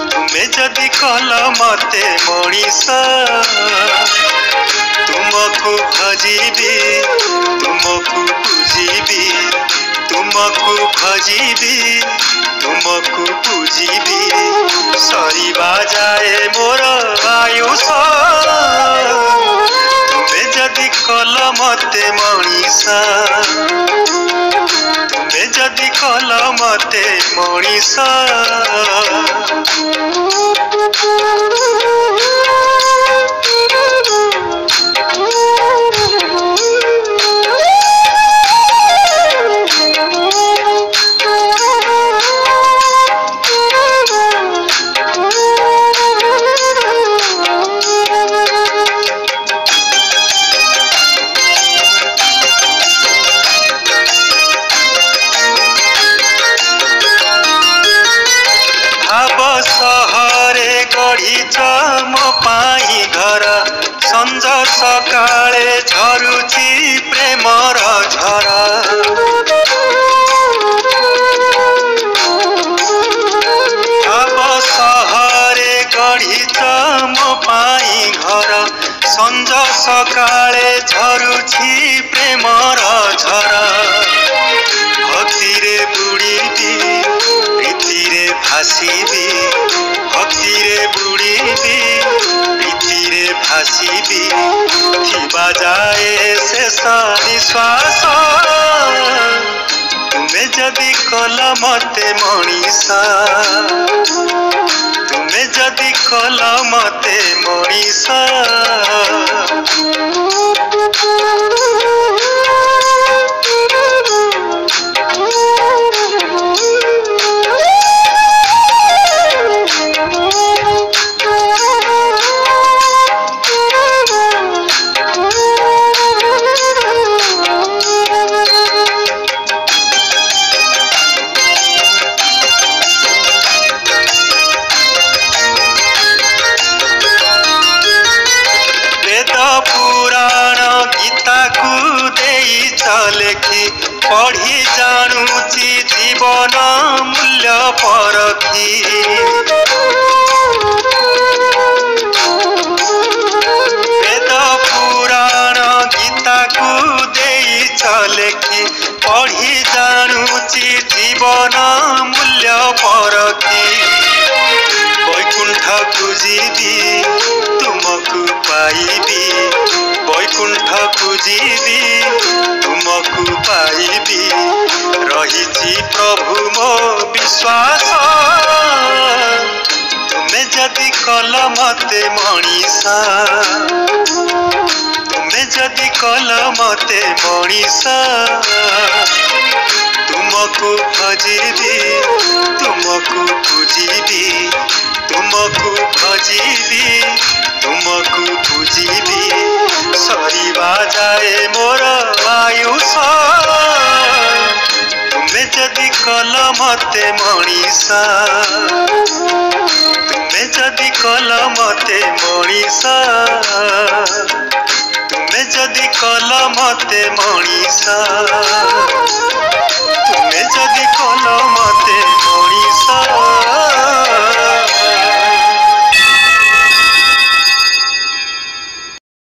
तुमे जदि कल मते मनीष तुमको भजीबी तुमको पूजीबी तुमको भजीबी तुमको पूजीबी सरीबा जाए मोर आयुष तुमे जदि कल मते मनीष तुमे जदि कल मते मनीष सहरे गढ़ीच मो पाई घर संज सकाळे झरुची प्रेमर झर अब सहरे गढ़ीच मो पाई घर संज सकाळे झरुची प्रेमर झर भक्तिरे बुड़ीबी प्रीतिरे भासीबी भक्तिरे बुड़ीबी प्रीतिरे भासीबी थिबा जाए शेष निश्वास तुमे जदि कल मते मनीष तुमे जदि कल मते मनीष पुराण गीता को देई चलेखी पढ़ी जानुची जीवन मूल्य परखी वेद पुराण गीता को देई चलेखी पढ़ी जानुची जीवन मूल्य परखी वैकुंठ खोजिबी तुमको पाइबी वैकुंठ खोजिबी तुमको पाइबी रहिछि प्रभु मो विश्वास तुमे जदि कल मते मनीष तुमे जदि कल मते मनीष तुमको भजीबी तुमको पूजीबी तुमको भजीबी तुमको पूजीबी सरीबा जाए मोर आयुष तुमे जदि कल मते मनीष तुमे जदि कल मते मनीष तुमे जदि कल मते मनीष।